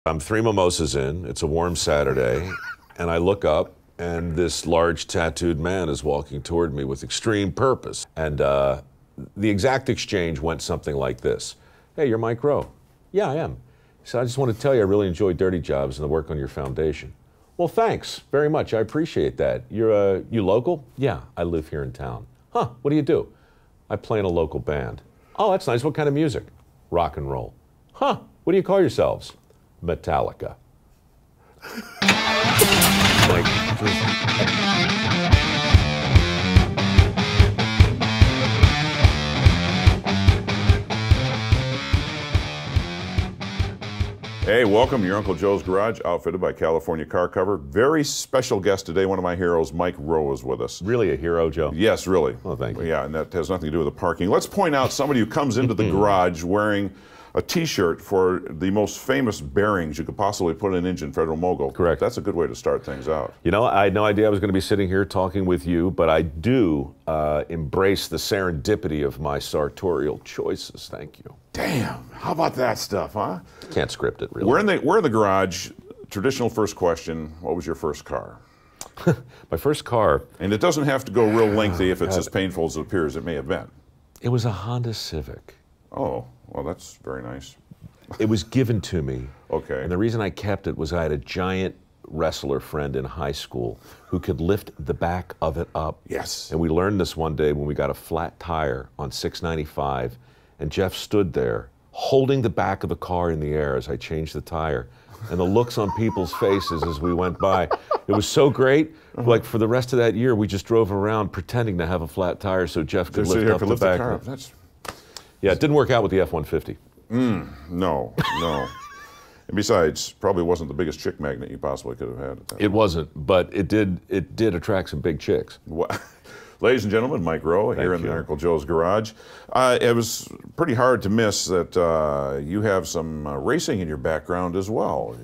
I'm 3 mimosas in, it's a warm Saturday, and I look up, and this large tattooed man is walking toward me with extreme purpose. And the exact exchange went something like this. Hey, you're Mike Rowe. Yeah, I am. He said, I just want to tell you I really enjoy Dirty Jobs and the work on your foundation. Well, thanks very much. I appreciate that. You local? Yeah, I live here in town. Huh, what do you do? I play in a local band. Oh, that's nice. What kind of music? Rock and roll. Huh, what do you call yourselves? Metallica. Hey, welcome to your Uncle Joe's Garage, outfitted by California Car Cover. Very special guest today, one of my heroes, Mike Rowe, is with us. Really a hero, Joe? Yes, really. Oh, thank you. Yeah, and that has nothing to do with the parking. Let's point out somebody who comes into the garage wearing a T-shirt for the most famous bearings you could possibly put in an engine, Federal Mogul. Correct. That's a good way to start things out. You know, I had no idea I was going to be sitting here talking with you, but I do embrace the serendipity of my sartorial choices. Thank you. Damn, how about that stuff, huh? Can't script it, really. We're in the garage. Traditional first question, what was your first car? My first car. And it doesn't have to go real lengthy if it's as painful as it appears it may have been. It was a Honda Civic. Oh, well, that's very nice. It was given to me. Okay. And the reason I kept it was I had a giant wrestler friend in high school who could lift the back of it up. Yes. And we learned this one day when we got a flat tire on 695, and Jeff stood there holding the back of the car in the air as I changed the tire. And the looks on people's faces as we went by. It was so great. Like for the rest of that year, we just drove around pretending to have a flat tire so Jeff could lift up the back. Yeah, it didn't work out with the F-150. No. And besides, probably wasn't the biggest chick magnet you possibly could have had at that It wasn't, but it did attract some big chicks. Ladies and gentlemen, Mike Rowe here in the Uncle Joe's Garage. It was pretty hard to miss that you have some racing in your background as well.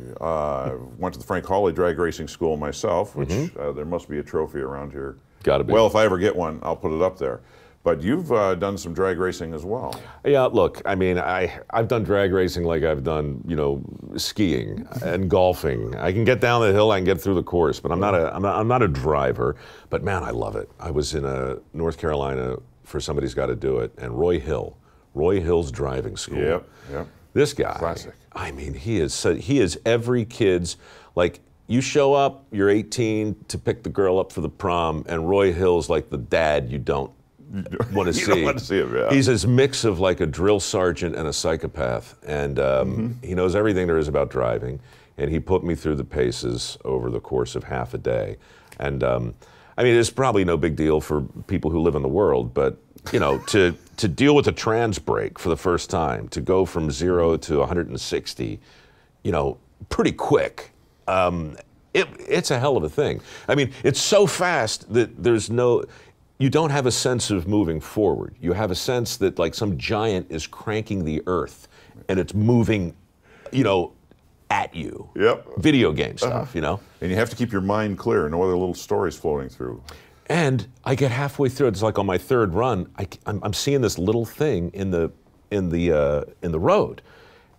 Went to the Frank Hawley Drag Racing School myself, which there must be a trophy around here. Gotta be. Well, if I ever get one, I'll put it up there. But you've done some drag racing as well. Yeah, look, I mean, I've done drag racing like I've done, you know, skiing and golfing. I can get down the hill, I can get through the course, but I'm not a driver. But man, I love it. I was in North Carolina for Somebody's Got to Do It, and Roy Hill's driving school. Yep. This guy, classic. I mean, he is every kid's, like, you show up, you're 18 to pick the girl up for the prom, and Roy Hill's like the dad you don't want to see. You don't want to see him, yeah. He's this mix of like a drill sergeant and a psychopath, and he knows everything there is about driving, and he put me through the paces over the course of half a day. And I mean, it's probably no big deal for people who live in the world, but you know, to deal with a trans brake for the first time, to go from 0 to 160, you know, pretty quick. It's a hell of a thing. I mean, it's so fast that you don't have a sense of moving forward. You have a sense that like some giant is cranking the earth and it's moving, you know, at you. Yep. Video game stuff, you know? And you have to keep your mind clear, no other little stories floating through. And I get halfway through, it's like on my third run, I'm seeing this little thing in the road.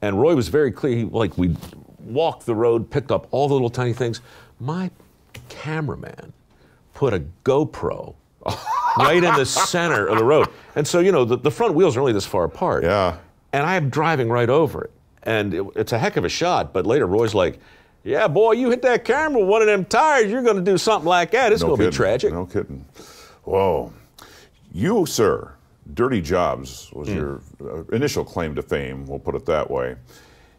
And Roy was very clear, we walked the road, picked up all the little tiny things. My cameraman put a GoPro right in the center of the road. And so, you know, the front wheels are only this far apart. Yeah. And I'm driving right over it. And it's a heck of a shot, but later Roy's like, yeah, boy, you hit that camera with one of them tires, you're going to do something like that. It's going to be tragic. No kidding. Whoa. You, sir, Dirty Jobs was your initial claim to fame, we'll put it that way.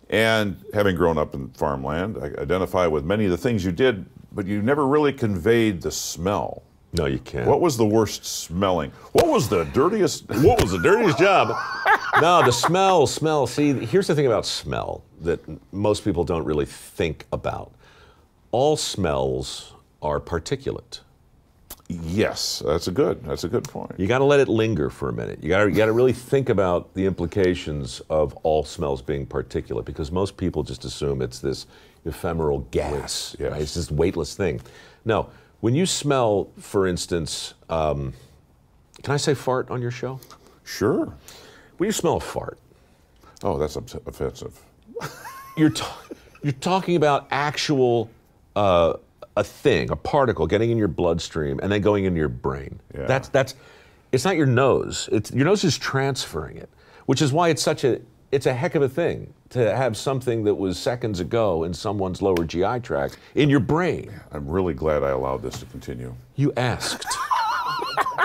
And having grown up in farmland, I identify with many of the things you did, but you never really conveyed the smell. No, you can't. What was the worst smelling? What was the dirtiest job? No, the smell. See, here's the thing about smell that most people don't really think about. All smells are particulate. Yes, that's a good point. You got to let it linger for a minute. You got to really think about the implications of all smells being particulate, because most people just assume it's this ephemeral gas. Yes. Right? It's this weightless thing. No. When you smell, for instance, can I say fart on your show? Sure. When you smell a fart. Oh, that's offensive. You're talking about actual, a thing, a particle getting in your bloodstream and then going into your brain. Yeah. That's, it's not your nose. Your nose is transferring it, which is why it's a heck of a thing to have something that was seconds ago in someone's lower GI tract in your brain. I'm really glad I allowed this to continue. You asked.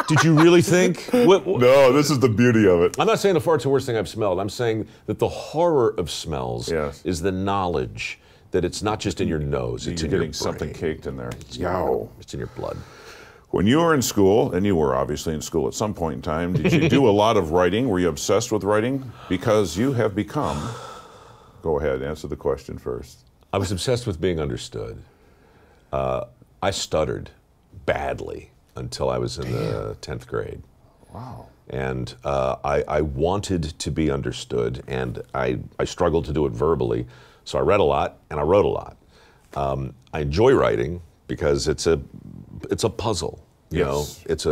Did you really think? No, this is the beauty of it. I'm not saying the fart's the worst thing I've smelled. I'm saying that the horror of smells Yes. is the knowledge that it's not just in your nose, it's You're in your getting brain. something caked in there. It's in your blood. When you were in school, and you were obviously in school at some point in time, did you do a lot of writing? Were you obsessed with writing? Because you have become... Go ahead, answer the question first. I was obsessed with being understood. I stuttered badly until I was in the 10th grade. Wow. And I wanted to be understood, and I struggled to do it verbally. So I read a lot, and I wrote a lot. I enjoy writing because it's a puzzle. You know, it's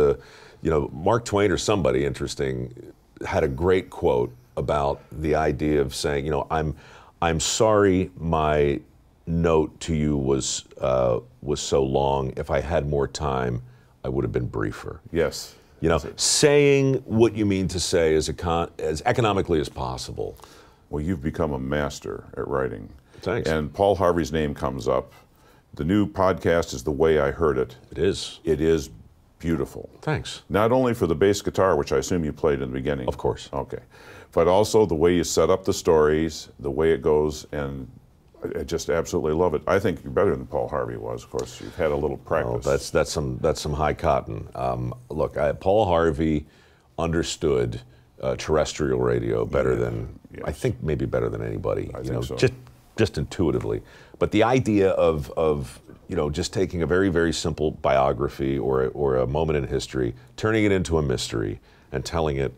Mark Twain or somebody interesting had a great quote about the idea of saying, I'm sorry my note to you was so long. If I had more time, I would have been briefer. Yes. Saying what you mean to say as economically as possible. Well, you've become a master at writing. Thanks. And Paul Harvey's name comes up. The new podcast is The Way I Heard It. It is. It is beautiful. Thanks. Not only for the bass guitar, which I assume you played in the beginning. Of course. Okay. But also the way you set up the stories, the way it goes, and I just absolutely love it. I think you're better than Paul Harvey was. Of course, you've had a little practice. Oh, that's some high cotton. Look, Paul Harvey understood terrestrial radio better than I think maybe better than anybody. I think so. Just intuitively. But the idea of just taking a very, very simple biography or a moment in history, turning it into a mystery, and telling it,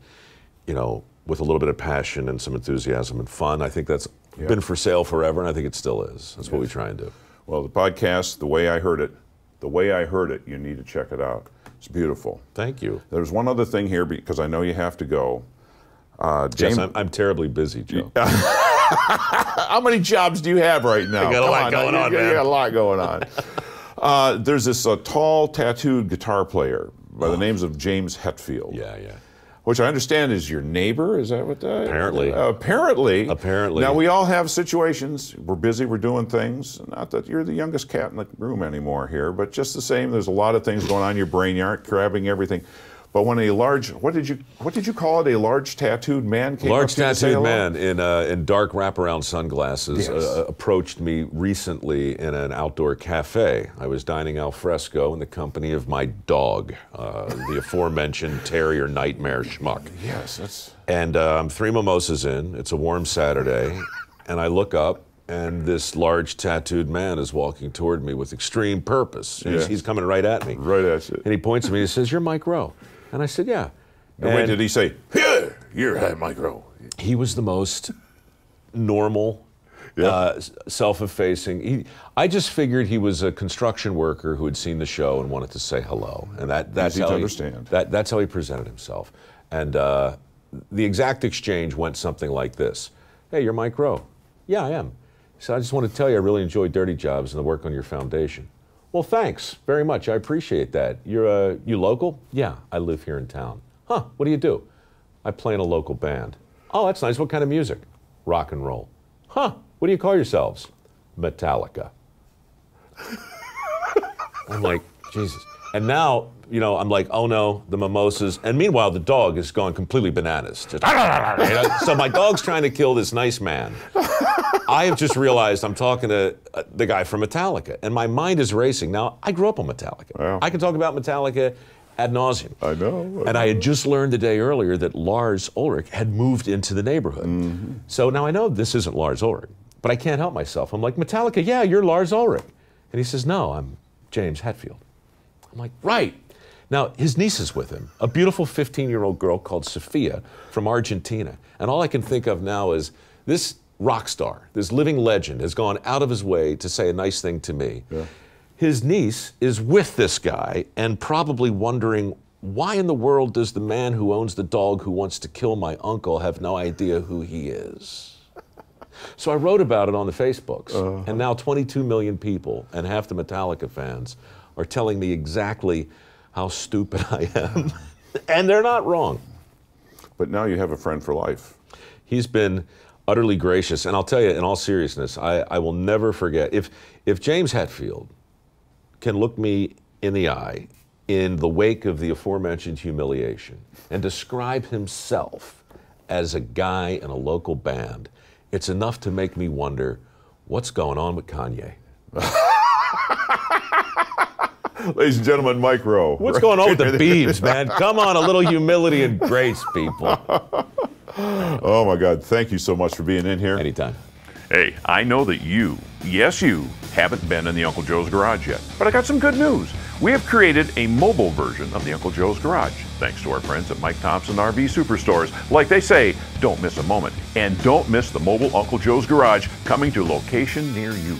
with a little bit of passion and some enthusiasm and fun. I think that's been for sale forever, and I think it still is. That's what we try and do. Well, the podcast, The Way I Heard It, you need to check it out. It's beautiful. Thank you. There's one other thing here, because I know you have to go. James, yes, I'm terribly busy, Joe. How many jobs do you have right now? I got a lot going on, man. You got a lot going on. There's this tall, tattooed guitar player by the names of James Hetfield. Yeah. Which I understand is your neighbor. Is that what that? Apparently. Apparently. Now, we all have situations. We're busy. We're doing things. Not that you're the youngest cat in the room anymore here, but just the same, there's a lot of things going on in your brain. You aren't grabbing everything. But when a large, what did you call it? A large tattooed man came up to you to say hello? Large tattooed man in dark wraparound sunglasses approached me recently in an outdoor cafe. I was dining al fresco in the company of my dog, the aforementioned terrier nightmare Schmuck. Yes, that's. And I'm 3 mimosas in. It's a warm Saturday, and I look up, and this large tattooed man is walking toward me with extreme purpose. He's coming right at me. Right at you. And he points at me and he says, "You're Mike Rowe." And I said, "Yeah." And wait, did he say, "Yeah, you're Mike Rowe"? He was the most normal, self-effacing. I just figured he was a construction worker who had seen the show and wanted to say hello. And that's how that's how he presented himself. And the exact exchange went something like this. "Hey, you're Mike Rowe." "Yeah, I am." He said, "I just want to tell you I really enjoy Dirty Jobs and the work on your foundation." "Well, thanks very much. I appreciate that. You local?" "Yeah, I live here in town." "Huh, what do you do?" "I play in a local band." "Oh, that's nice. What kind of music?" "Rock and roll." "Huh, what do you call yourselves?" "Metallica." I'm like, Jesus. And now, I'm like, oh no, the mimosas. And meanwhile, the dog has gone completely bananas. Just, so my dog's trying to kill this nice man. I have just realized I'm talking to the guy from Metallica, and my mind is racing. Now, I grew up on Metallica. Wow. I can talk about Metallica ad nauseum. I know. And I had just learned the day earlier that Lars Ulrich had moved into the neighborhood. Mm-hmm. So now I know this isn't Lars Ulrich, but I can't help myself. I'm like, "Metallica, yeah, you're Lars Ulrich." And he says, "No, I'm James Hetfield." I'm like, "Right." Now, his niece is with him, a beautiful 15-year-old girl called Sophia from Argentina. And all I can think of now is this rock star, this living legend, has gone out of his way to say a nice thing to me. Yeah. His niece is with this guy and probably wondering, why in the world does the man who owns the dog who wants to kill my uncle have no idea who he is? So I wrote about it on the Facebooks, and now 22 million people and half the Metallica fans are telling me exactly how stupid I am. And they're not wrong. But now you have a friend for life. He's been utterly gracious, and I'll tell you, in all seriousness, I will never forget. If James Hetfield can look me in the eye in the wake of the aforementioned humiliation and describe himself as a guy in a local band, it's enough to make me wonder, what's going on with Kanye? Ladies and gentlemen, Mike Rowe. What's going on with the Beebs, man? Come on, a little humility and grace, people. Oh, my God. Thank you so much for being in here. Anytime. Hey, I know that you, yes you, haven't been in the Uncle Joe's Garage yet, but I got some good news. We have created a mobile version of the Uncle Joe's Garage, thanks to our friends at Mike Thompson RV Superstores. Like they say, don't miss a moment, and don't miss the mobile Uncle Joe's Garage coming to a location near you.